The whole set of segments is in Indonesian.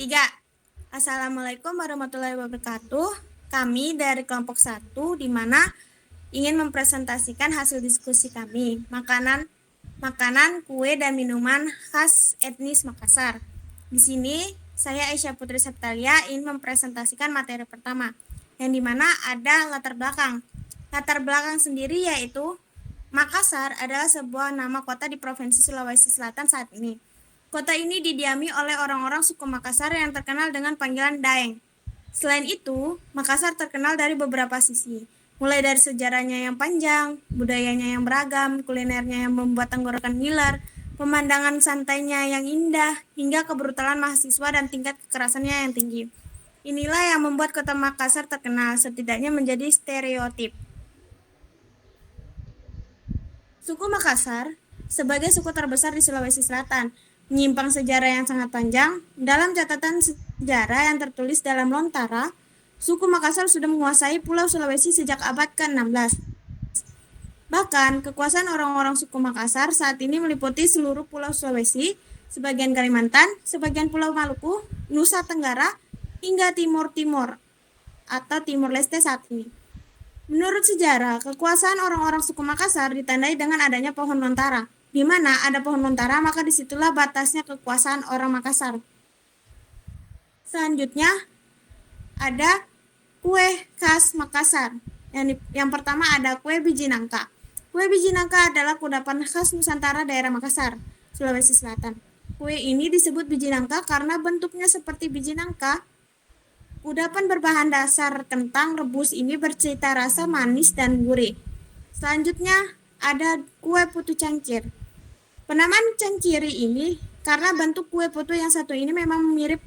3. Assalamualaikum warahmatullahi wabarakatuh. Kami dari kelompok 1 di mana ingin mempresentasikan hasil diskusi kami, makanan, kue dan minuman khas etnis Makassar. Di sini saya Aisyah Putri Septalia ingin mempresentasikan materi pertama, yang dimana ada latar belakang. Latar belakang sendiri yaitu Makassar adalah sebuah nama kota di Provinsi Sulawesi Selatan saat ini. Kota ini didiami oleh orang-orang suku Makassar yang terkenal dengan panggilan Daeng. Selain itu, Makassar terkenal dari beberapa sisi, mulai dari sejarahnya yang panjang, budayanya yang beragam, kulinernya yang membuat tenggorokan ngiler, pemandangan santainya yang indah, hingga kebrutalan mahasiswa dan tingkat kekerasannya yang tinggi. Inilah yang membuat kota Makassar terkenal, setidaknya menjadi stereotip. Suku Makassar sebagai suku terbesar di Sulawesi Selatan menyimpang sejarah yang sangat panjang. Dalam catatan sejarah yang tertulis dalam Lontara, suku Makassar sudah menguasai Pulau Sulawesi sejak abad ke-16. Bahkan, kekuasaan orang-orang suku Makassar saat ini meliputi seluruh Pulau Sulawesi, sebagian Kalimantan, sebagian Pulau Maluku, Nusa Tenggara, hingga Timor-Timor atau Timor Leste saat ini. Menurut sejarah, kekuasaan orang-orang suku Makassar ditandai dengan adanya pohon Lontara. Di mana ada pohon Lontara, maka disitulah batasnya kekuasaan orang Makassar. Selanjutnya, ada kue khas Makassar. Yang pertama ada kue biji nangka. Kue biji nangka adalah kudapan khas Nusantara daerah Makassar, Sulawesi Selatan. Kue ini disebut biji nangka karena bentuknya seperti biji nangka. Kudapan berbahan dasar kentang rebus ini bercita rasa manis dan gurih. Selanjutnya ada kue putu cangkir. Penamaan cangkiri ini karena bentuk kue putu yang satu ini memang mirip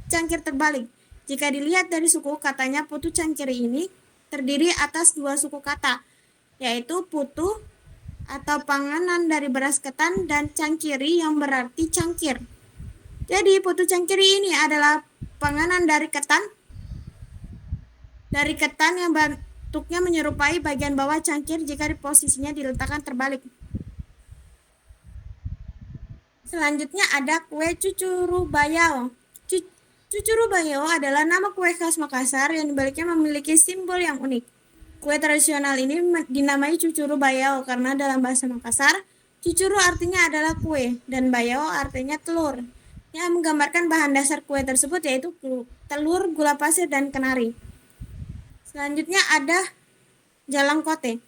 cangkir terbalik. Jika dilihat dari suku katanya, putu cangkiri ini terdiri atas dua suku kata, yaitu putu atau panganan dari beras ketan dan cangkiri yang berarti cangkir. Jadi putu cangkiri ini adalah panganan dari ketan yang bentuknya menyerupai bagian bawah cangkir jika posisinya diletakkan terbalik. Selanjutnya ada kue cucuru bayau. Cucuru bayau adalah nama kue khas Makassar yang dibaliknya memiliki simbol yang unik. Kue tradisional ini dinamai cucuru bayau karena dalam bahasa Makassar, cucuru artinya adalah kue dan bayau artinya telur. Yang menggambarkan bahan dasar kue tersebut yaitu telur, gula pasir, dan kenari. Selanjutnya ada jalangkote.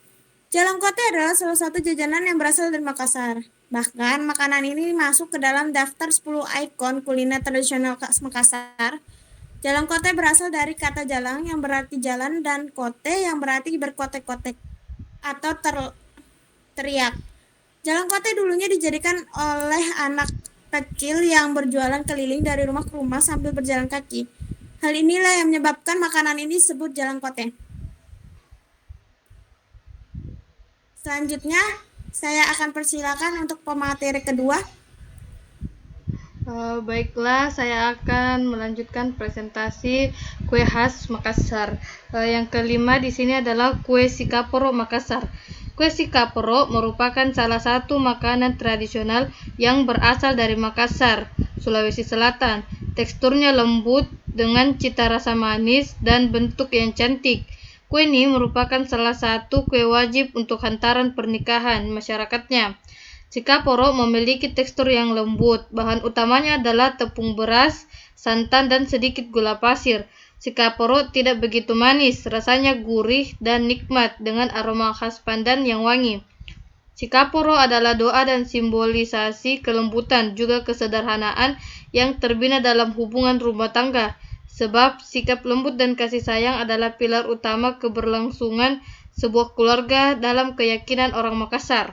Jalangkote adalah salah satu jajanan yang berasal dari Makassar. Bahkan makanan ini masuk ke dalam daftar 10 ikon kuliner tradisional khas Makassar. Jalangkote berasal dari kata jalang yang berarti jalan dan kote yang berarti berkotek-kotek atau teriak. Jalangkote dulunya dijadikan oleh anak kecil yang berjualan keliling dari rumah ke rumah sambil berjalan kaki. Hal inilah yang menyebabkan makanan ini disebut jalangkote. Selanjutnya, saya akan persilakan untuk pemateri kedua. Baiklah, saya akan melanjutkan presentasi kue khas Makassar. Yang kelima di sini adalah kue sikaporo Makassar. Kue sikaporo merupakan salah satu makanan tradisional yang berasal dari Makassar, Sulawesi Selatan. Teksturnya lembut dengan cita rasa manis dan bentuk yang cantik. Kue ini merupakan salah satu kue wajib untuk hantaran pernikahan masyarakatnya. Sikaporo memiliki tekstur yang lembut. Bahan utamanya adalah tepung beras, santan, dan sedikit gula pasir. Sikaporo tidak begitu manis, rasanya gurih dan nikmat dengan aroma khas pandan yang wangi. Sikaporo adalah doa dan simbolisasi kelembutan, juga kesederhanaan yang terbina dalam hubungan rumah tangga. Sebab sikap lembut dan kasih sayang adalah pilar utama keberlangsungan sebuah keluarga dalam keyakinan orang Makassar.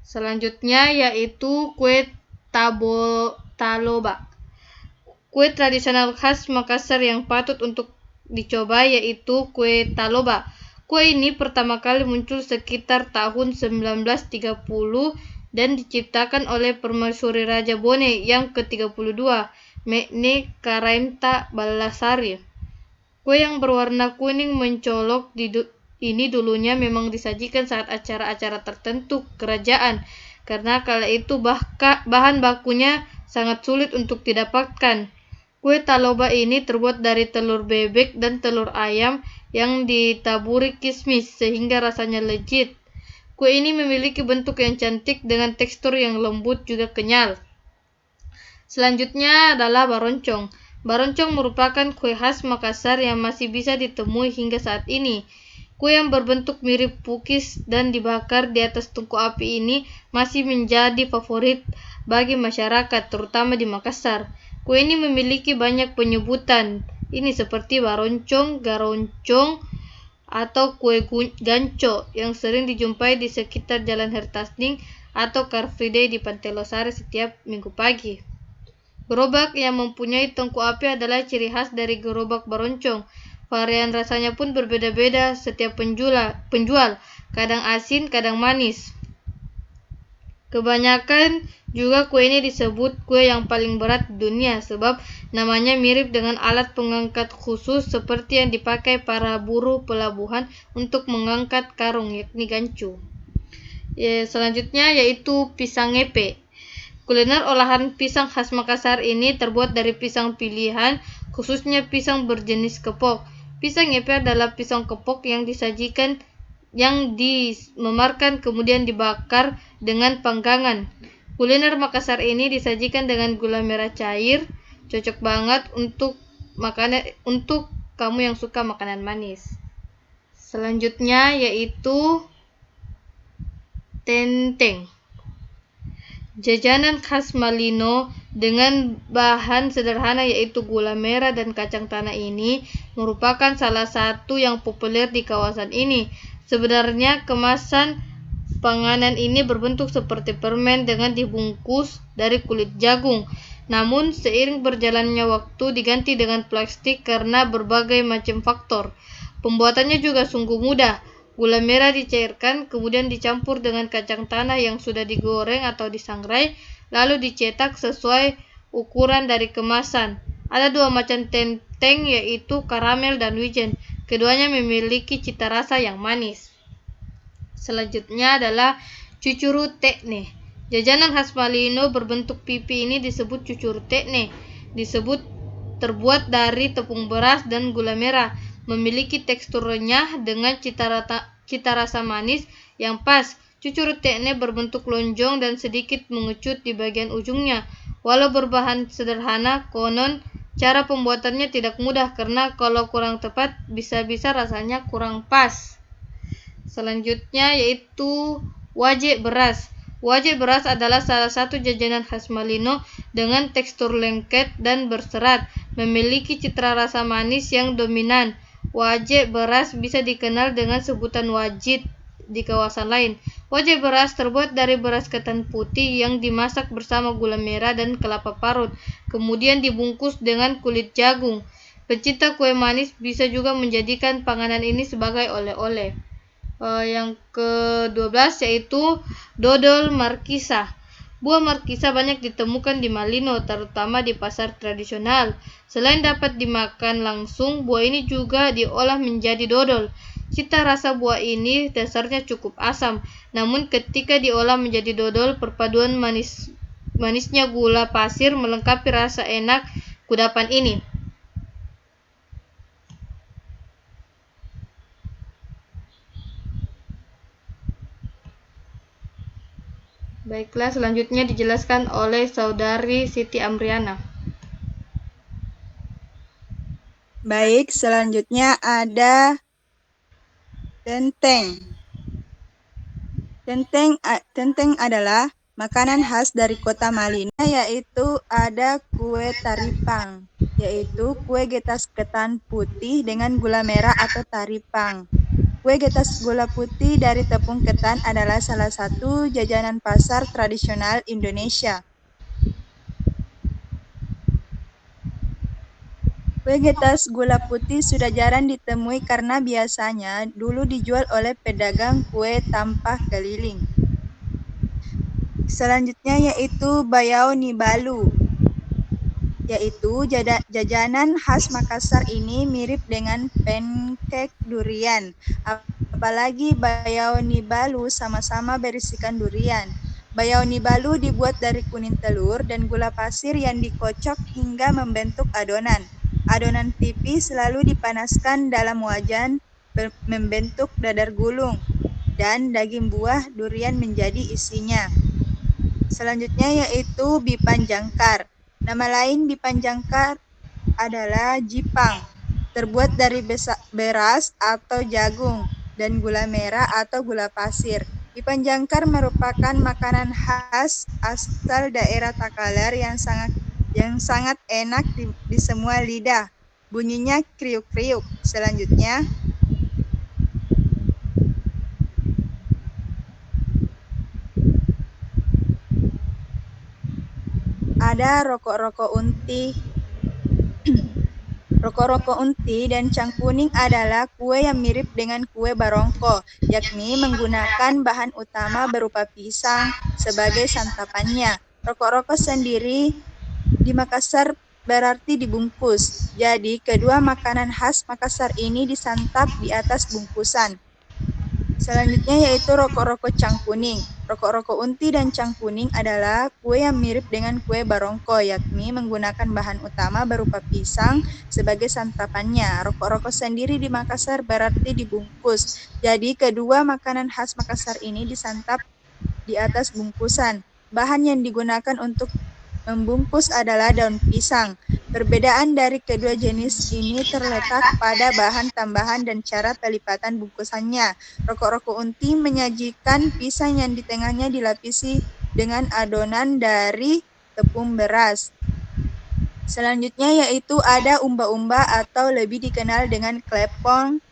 Selanjutnya yaitu kue taloba. Kue tradisional khas Makassar yang patut untuk dicoba yaitu kue taloba. Kue ini pertama kali muncul sekitar tahun 1930 dan diciptakan oleh permaisuri Raja Bone yang ke-32, Mekne Karaimta Ballasari. Kue yang berwarna kuning mencolok ini dulunya memang disajikan saat acara-acara tertentu kerajaan, karena kala itu bahan bakunya sangat sulit untuk didapatkan. Kue taloba ini terbuat dari telur bebek dan telur ayam yang ditaburi kismis sehingga rasanya legit. Kue ini memiliki bentuk yang cantik dengan tekstur yang lembut juga kenyal. Selanjutnya adalah baroncong. Baroncong merupakan kue khas Makassar yang masih bisa ditemui hingga saat ini. Kue yang berbentuk mirip pukis dan dibakar di atas tungku api ini masih menjadi favorit bagi masyarakat, terutama di Makassar. Kue ini memiliki banyak penyebutan, ini seperti baroncong, garoncong, atau kue ganco yang sering dijumpai di sekitar Jalan Hertasning atau Car Free Day di Pantai Losari setiap minggu pagi. Gerobak yang mempunyai tungku api adalah ciri khas dari gerobak baroncong. Varian rasanya pun berbeda-beda setiap penjual, kadang asin, kadang manis. Kebanyakan juga kue ini disebut kue yang paling berat di dunia sebab namanya mirip dengan alat pengangkat khusus seperti yang dipakai para buruh pelabuhan untuk mengangkat karung, yakni gancu. Selanjutnya yaitu pisang ngepe. Kuliner olahan pisang khas Makassar ini terbuat dari pisang pilihan, khususnya pisang berjenis kepok. Pisang ngepe adalah pisang kepok yang dimemarkan kemudian dibakar dengan panggangan. Kuliner Makassar ini disajikan dengan gula merah cair, cocok banget untuk kamu yang suka makanan manis. Selanjutnya yaitu tenteng. Jajanan khas Malino dengan bahan sederhana yaitu gula merah dan kacang tanah ini merupakan salah satu yang populer di kawasan ini. Sebenarnya kemasan panganan ini berbentuk seperti permen dengan dibungkus dari kulit jagung. Namun seiring berjalannya waktu diganti dengan plastik karena berbagai macam faktor. Pembuatannya juga sungguh mudah. Gula merah dicairkan, kemudian dicampur dengan kacang tanah yang sudah digoreng atau disangrai, lalu dicetak sesuai ukuran dari kemasan. Ada dua macam tenteng yaitu karamel dan wijen. Keduanya memiliki cita rasa yang manis. Selanjutnya adalah cucuru tekne. Jajanan khas Malino berbentuk pipi ini disebut cucuru tekne. Terbuat dari tepung beras dan gula merah. Memiliki tekstur renyah dengan cita rasa manis yang pas. Cucuru tekne berbentuk lonjong dan sedikit mengecut di bagian ujungnya. Walau berbahan sederhana, konon cara pembuatannya tidak mudah karena kalau kurang tepat bisa-bisa rasanya kurang pas. Selanjutnya yaitu wajek beras. Wajek beras adalah salah satu jajanan khas Malino dengan tekstur lengket dan berserat, memiliki cita rasa manis yang dominan. Wajek beras bisa dikenal dengan sebutan wajit di kawasan lain. Wajek beras terbuat dari beras ketan putih yang dimasak bersama gula merah dan kelapa parut, kemudian dibungkus dengan kulit jagung. Pecinta kue manis bisa juga menjadikan panganan ini sebagai oleh-oleh. Yang ke-12 yaitu dodol markisa. Buah markisa banyak ditemukan di Malino, terutama di pasar tradisional. Selain dapat dimakan langsung, buah ini juga diolah menjadi dodol. Cita rasa buah ini dasarnya cukup asam, namun ketika diolah menjadi dodol, perpaduan manisnya gula pasir melengkapi rasa enak kudapan ini. Baiklah, selanjutnya dijelaskan oleh Saudari Siti Amriana. Baik, selanjutnya ada tenteng. Tenteng adalah makanan khas dari kota Malino, yaitu ada kue taripang, yaitu kue getas ketan putih dengan gula merah atau taripang. Kue getas gula putih dari tepung ketan adalah salah satu jajanan pasar tradisional Indonesia. Kue getas gula putih sudah jarang ditemui karena biasanya dulu dijual oleh pedagang kue tampah keliling. Selanjutnya yaitu bayau nibalu, yaitu jajanan khas Makassar ini mirip dengan pancake durian. Apalagi bayau nibalu sama-sama berisikan durian. Bayau Nibalu dibuat dari kuning telur dan gula pasir yang dikocok hingga membentuk adonan. Adonan tipis selalu dipanaskan dalam wajan membentuk dadar gulung dan daging buah durian menjadi isinya. Selanjutnya yaitu bipan jangkar. Nama lain bipan jangkar adalah jipang. Terbuat dari beras atau jagung dan gula merah atau gula pasir. Bipan jangkar merupakan makanan khas asal daerah Takalar yang sangat enak di semua lidah. Bunyinya kriuk-kriuk. Selanjutnya ada rokok-rokok unti. Rokok-rokok unti dan cangkuning adalah kue yang mirip dengan kue barongko, yakni menggunakan bahan utama berupa pisang sebagai santapannya. Rokok-rokok sendiri di Makassar berarti dibungkus. Jadi, kedua makanan khas Makassar ini disantap di atas bungkusan. Selanjutnya yaitu rokok-rokok cangkuning. Rokok-rokok unti dan cangkuning adalah kue yang mirip dengan kue barongko, yakni menggunakan bahan utama berupa pisang sebagai santapannya. Rokok-rokok sendiri di Makassar berarti dibungkus. Jadi kedua makanan khas Makassar ini disantap di atas bungkusan. Bahan yang digunakan untuk membungkus adalah daun pisang. Perbedaan dari kedua jenis ini terletak pada bahan tambahan dan cara pelipatan bungkusannya. Rokok-rokok unti menyajikan pisang yang di tengahnya dilapisi dengan adonan dari tepung beras. Selanjutnya yaitu ada umba-umba atau lebih dikenal dengan klepong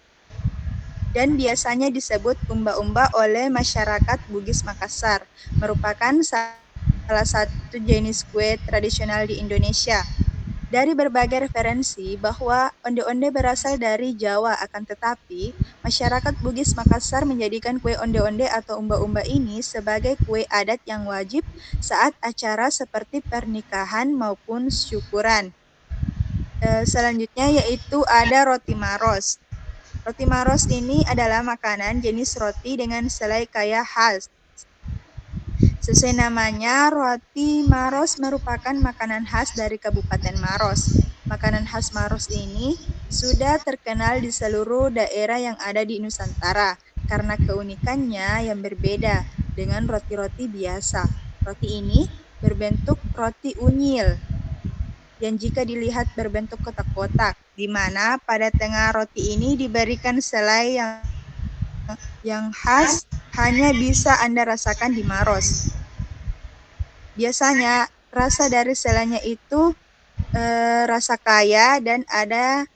dan biasanya disebut umba-umba oleh masyarakat Bugis Makassar. Merupakan salah satu jenis kue tradisional di Indonesia. Dari berbagai referensi bahwa onde-onde berasal dari Jawa, akan tetapi masyarakat Bugis Makassar menjadikan kue onde-onde atau umba-umba ini sebagai kue adat yang wajib saat acara seperti pernikahan maupun syukuran. Selanjutnya yaitu ada roti maros. Roti maros ini adalah makanan jenis roti dengan selai kaya khas. Sesuai namanya, roti Maros merupakan makanan khas dari Kabupaten Maros. Makanan khas Maros ini sudah terkenal di seluruh daerah yang ada di Nusantara karena keunikannya yang berbeda dengan roti-roti biasa. Roti ini berbentuk roti unyil yang jika dilihat berbentuk kotak-kotak, di mana pada tengah roti ini diberikan selai yang khas hanya bisa Anda rasakan di Maros. Biasanya rasa dari selainya itu rasa kaya dan ada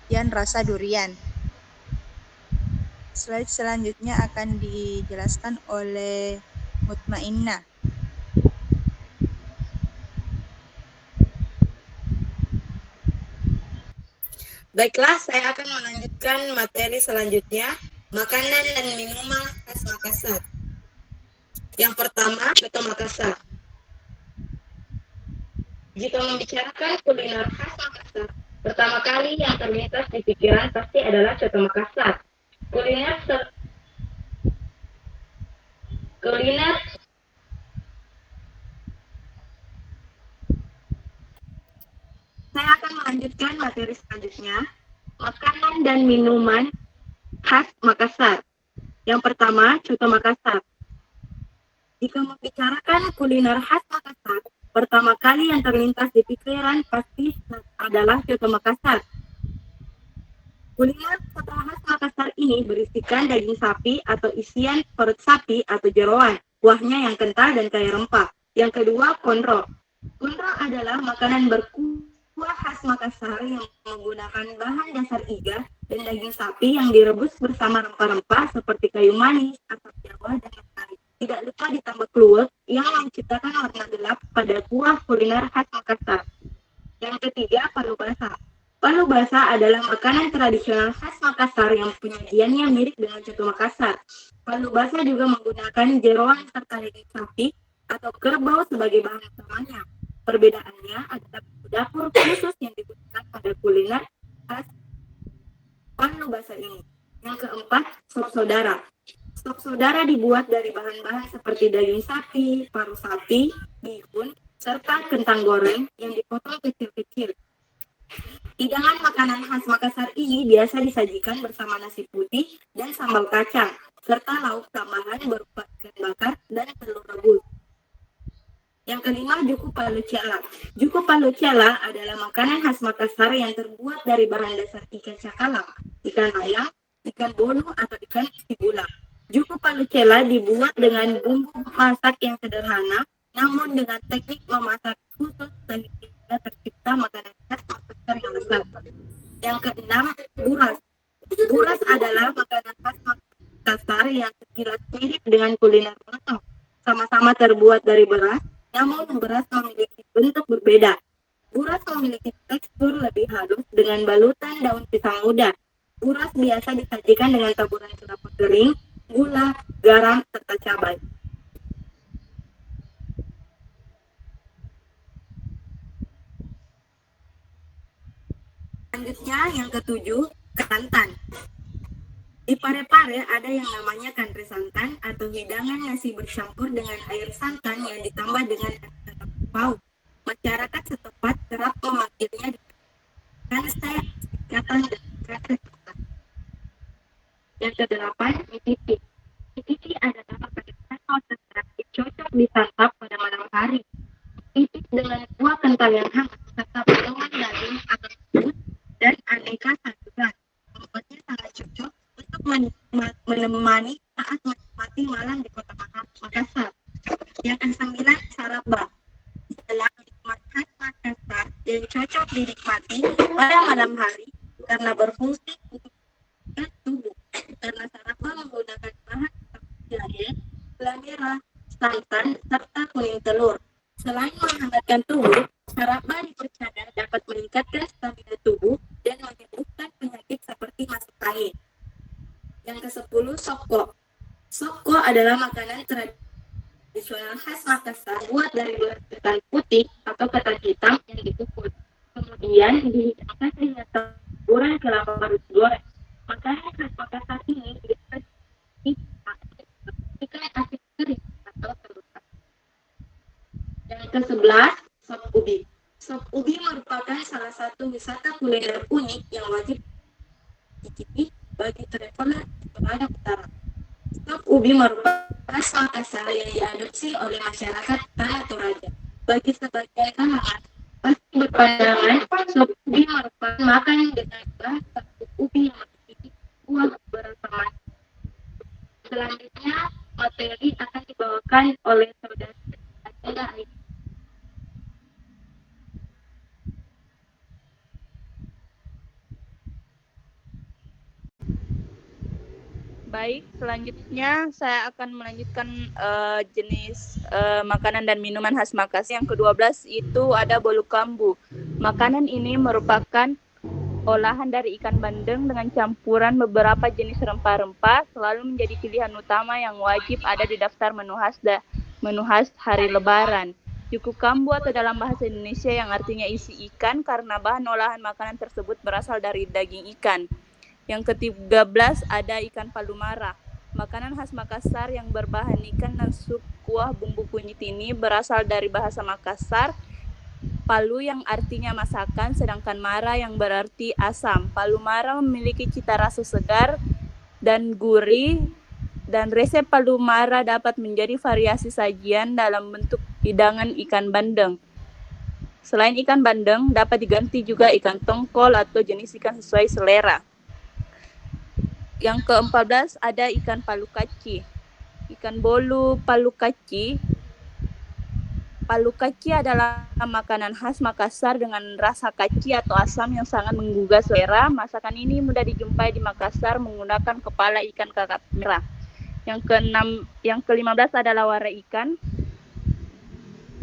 yang rasa durian. Slide selanjutnya akan dijelaskan oleh Mutmainnah. Baiklah, saya akan melanjutkan materi selanjutnya, makanan dan minuman khas Makassar. Yang pertama, soto Makassar. Jika membicarakan kuliner khas Makassar, pertama kali yang terlintas di pikiran pasti adalah soto Makassar. Kuliner Saya akan melanjutkan materi selanjutnya, makanan dan minuman khas Makassar. Yang pertama, soto Makassar. Jika membicarakan kuliner khas Makassar, pertama kali yang terlintas di pikiran pasti adalah soto Makassar. Kuliner soto khas Makassar ini berisikan daging sapi atau isian perut sapi atau jeroan, kuahnya yang kental dan kaya rempah. Yang kedua, konro. Konro adalah makanan berkuah khas Makassar yang menggunakan bahan dasar iga dan daging sapi yang direbus bersama rempah-rempah seperti kayu manis, asap jawa, dan lain-lain. Tidak lupa ditambah kluwek yang menciptakan warna gelap pada kuah kuliner khas Makassar. Yang ketiga, palu basah. Palu basah adalah makanan tradisional khas Makassar yang penyajiannya mirip dengan soto Makassar. Palu basah juga menggunakan jeroan serta daging sapi atau kerbau sebagai bahan utamanya. Perbedaannya adalah dapur khusus yang digunakan pada kuliner khas palu basah ini. Yang keempat, sop saudara. Sop saudara dibuat dari bahan-bahan seperti daging sapi, paru sapi, bihun, serta kentang goreng yang dipotong kecil-kecil. Hidangan makanan khas Makassar ini biasa disajikan bersama nasi putih dan sambal kacang, serta lauk tambahan berupa ikan bakar dan telur rebus. Yang kelima, juku palucala. Juku palucala adalah makanan khas Makassar yang terbuat dari bahan dasar ikan cakalang, ikan layang, ikan bolu, atau ikan isi gula. Juku palucala dibuat dengan bumbu masak yang sederhana, namun dengan teknik memasak khusus sehingga tercipta makanan khas Makassar yang lezat. Yang keenam, buras. Buras adalah makanan khas Makassar yang sekilas mirip dengan kuliner Batak. Sama-sama terbuat dari beras, namun beras memiliki bentuk berbeda. Buras memiliki tekstur lebih halus dengan balutan daun pisang muda. Buras biasa disajikan dengan taburan kelapa kering, gula, garam, serta cabai. Selanjutnya yang ketujuh, santan. Di Parepare ada yang namanya kantre santan atau hidangan nasi bercampur dengan air santan yang ditambah dengan pauk. Masyarakat setempat kerap memanggilnya kanste, ikatan dan kantre santan. Yang kedelapan, mititi. Mititi adalah makanan khas yang cocok disantap pada malam hari. Mititi dengan kuah kental yang hangat serta potongan daging atau seafood dan aneka sayuran membuatnya sangat cocok untuk menemani saat menikmati malam di kota Makassar. Yang kesembilan, saraba. Adalah nikmat khas Makassar yang cocok dinikmati pada malam hari karena berfungsi untuk menjaga tubuh. Karena saraba menggunakan bahan seperti jahe, gula merah, santan, serta kuning telur. Selain menghangatkan tubuh, saraba dipercaya dapat meningkatkan stamina tubuh dan menyembuhkan penyakit seperti masuk angin. Yang ke-10, sopko. Sopko adalah makanan tradisional khas Makassar buat dari beras ketan putih atau ketan hitam yang dikukus. Kemudian dihidangkan dengan taburan kelapa parut goreng. Makanan khas Makassar ini ikan asin kering atau telur. Yang ke-11, sop ubi. Sop ubi merupakan salah satu wisata kuliner unik yang wajib dicicipi bagi traveler di Padang Utara. Sop ubi merupakan khas Makassar yang diadopsi oleh masyarakat Tanah Toraja. Bagi sebagian kalangan, pasti berpandangan sop ubi merupakan makanan dengan bahan tepung ubi yang memiliki kuah berasam. Selanjutnya, materi akan dibawakan oleh saudara Ajenda Aini. Baik, selanjutnya saya akan melanjutkan jenis makanan dan minuman khas Makassar. Yang ke-12 itu ada bolu kambu. Makanan ini merupakan olahan dari ikan bandeng dengan campuran beberapa jenis rempah-rempah, selalu menjadi pilihan utama yang wajib ada di daftar menu khas hari Lebaran. Juku kambu atau dalam bahasa Indonesia yang artinya isi ikan karena bahan olahan makanan tersebut berasal dari daging ikan. Yang ke-13 ada ikan palumara. Makanan khas Makassar yang berbahan ikan dan sup kuah bumbu kunyit ini berasal dari bahasa Makassar, palu yang artinya masakan, sedangkan mara yang berarti asam. Palumara memiliki cita rasa segar dan gurih, dan resep palumara dapat menjadi variasi sajian dalam bentuk hidangan ikan bandeng. Selain ikan bandeng, dapat diganti juga ikan tongkol atau jenis ikan sesuai selera. Yang ke-14 ada ikan palu kaci. Ikan bolu palu kaci. Palu kaci adalah makanan khas Makassar dengan rasa kaci atau asam yang sangat menggugah selera. Masakan ini mudah dijumpai di Makassar menggunakan kepala ikan kakap merah. Yang ke-15 ada lawara ikan.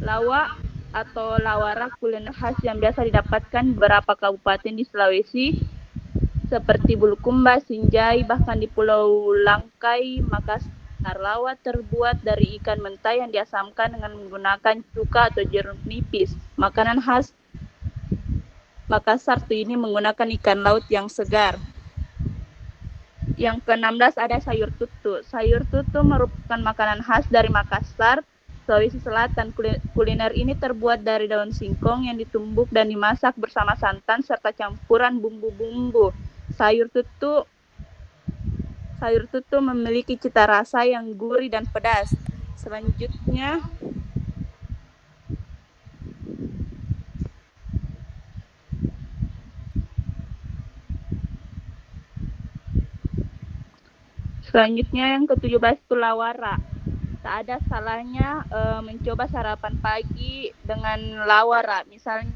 Lawa atau lawara kuliner khas yang biasa didapatkan di beberapa kabupaten di Sulawesi seperti Bulukumba, Sinjai, bahkan di Pulau Langkai, Makassar. Lawa terbuat dari ikan mentah yang diasamkan dengan menggunakan cuka atau jeruk nipis. Makanan khas Makassar ini menggunakan ikan laut yang segar. Yang ke-16 ada sayur tutu. Sayur tutu merupakan makanan khas dari Makassar, Sulawesi Selatan. Kuliner ini terbuat dari daun singkong yang ditumbuk dan dimasak bersama santan serta campuran bumbu-bumbu. Sayur tutu memiliki cita rasa yang gurih dan pedas. Selanjutnya yang ke-17 itu lawara. Tak ada salahnya mencoba sarapan pagi dengan lawara. Misalnya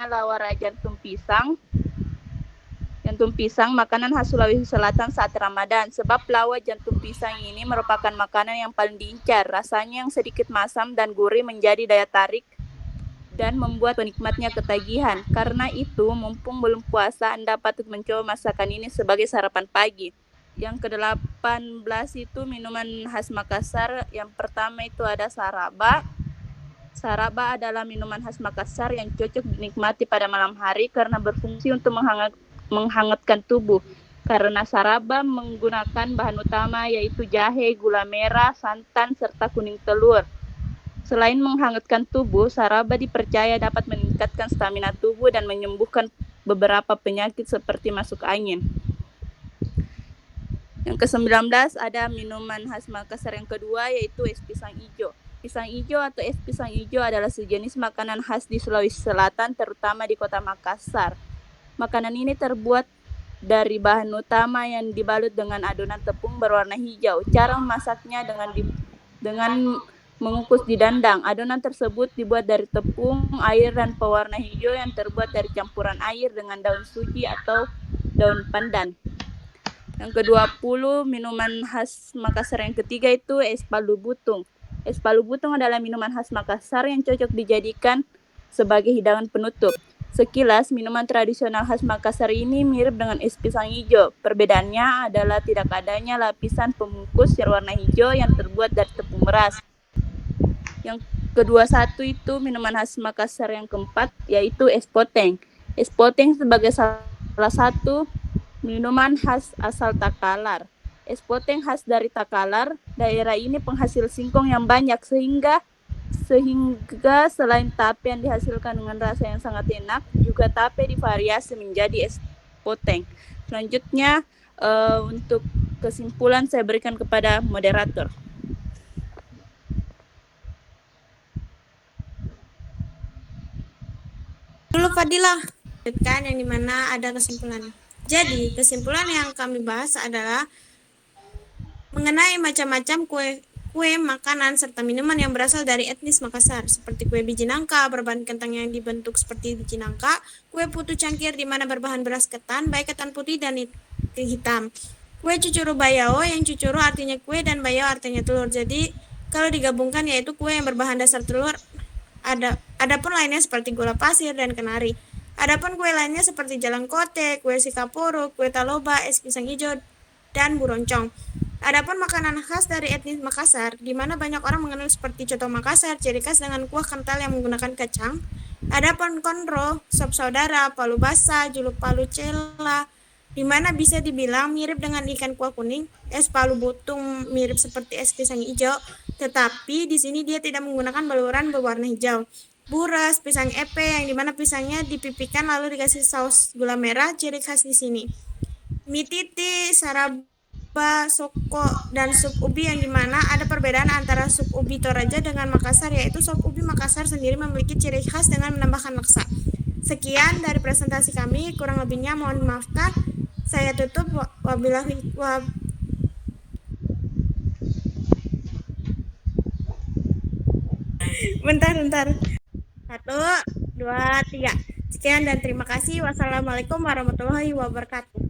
lawara jantung pisang. Jantung pisang makanan khas Sulawesi Selatan saat Ramadan. Sebab lawar jantung pisang ini merupakan makanan yang paling diincar. Rasanya yang sedikit masam dan gurih menjadi daya tarik dan membuat penikmatnya ketagihan. Karena itu, mumpung belum puasa, Anda patut mencoba masakan ini sebagai sarapan pagi. Yang ke-18 itu minuman khas Makassar. Yang pertama itu ada saraba. Saraba adalah minuman khas Makassar yang cocok dinikmati pada malam hari karena berfungsi untuk menghangatkan tubuh. Karena saraba menggunakan bahan utama yaitu jahe, gula merah, santan, serta kuning telur. Selain menghangatkan tubuh, saraba dipercaya dapat meningkatkan stamina tubuh dan menyembuhkan beberapa penyakit seperti masuk angin. Yang ke-19 ada minuman khas Makassar yang kedua yaitu es pisang hijau. Pisang hijau atau es pisang hijau adalah sejenis makanan khas di Sulawesi Selatan, terutama di kota Makassar. Makanan ini terbuat dari bahan utama yang dibalut dengan adonan tepung berwarna hijau. Cara memasaknya dengan mengukus di dandang. Adonan tersebut dibuat dari tepung, air, dan pewarna hijau yang terbuat dari campuran air dengan daun suji atau daun pandan. Yang ke-20 minuman khas Makassar yang ketiga itu es palu butung. Es palu butung adalah minuman khas Makassar yang cocok dijadikan sebagai hidangan penutup. Sekilas, minuman tradisional khas Makassar ini mirip dengan es pisang hijau. Perbedaannya adalah tidak adanya lapisan pembungkus berwarna hijau yang terbuat dari tepung beras. Yang ke-21 itu minuman khas Makassar yang keempat, yaitu es poteng. Es poteng sebagai salah satu minuman khas asal Takalar. Es poteng khas dari Takalar. Daerah ini penghasil singkong yang banyak sehingga selain tape yang dihasilkan dengan rasa yang sangat enak, juga tape divariasi menjadi es poteng. Selanjutnya untuk kesimpulan saya berikan kepada moderator. Dulu Fadilah, kan yang dimana ada kesimpulannya. Jadi kesimpulan yang kami bahas adalah mengenai macam-macam kue makanan serta minuman yang berasal dari etnis Makassar, seperti kue biji nangka berbahan kentang yang dibentuk seperti biji nangka, kue putu cangkir di mana berbahan beras ketan, baik ketan putih dan hitam, kue cucuru bayao yang cucuru artinya kue dan bayao artinya telur. Jadi kalau digabungkan yaitu kue yang berbahan dasar telur. Adapun lainnya seperti gula pasir dan kenari. Adapun kue lainnya seperti jalang kote, kue sikaporo, kue taloba, es pisang hijau, dan buroncong. Adapun makanan khas dari etnis Makassar, di mana banyak orang mengenal seperti coto Makassar, ciri khas dengan kuah kental yang menggunakan kacang. Adapun konro, sop saudara, palu basah, juluk palu cela, di mana bisa dibilang mirip dengan ikan kuah kuning. Es palu butung mirip seperti es pisang hijau, tetapi di sini dia tidak menggunakan baluran berwarna hijau. Buras, pisang epe yang dimana pisangnya dipipikan lalu dikasih saus gula merah, ciri khas di sini. Mie titi, saraba, soko, dan sup ubi yang dimana ada perbedaan antara sup ubi Toraja dengan Makassar, yaitu sup ubi Makassar sendiri memiliki ciri khas dengan menambahkan laksa. Sekian dari presentasi kami, kurang lebihnya mohon dimaafkan. Saya tutup. Wabillahi bentar. 1, 2, 3. Sekian dan terima kasih. Wassalamualaikum warahmatullahi wabarakatuh.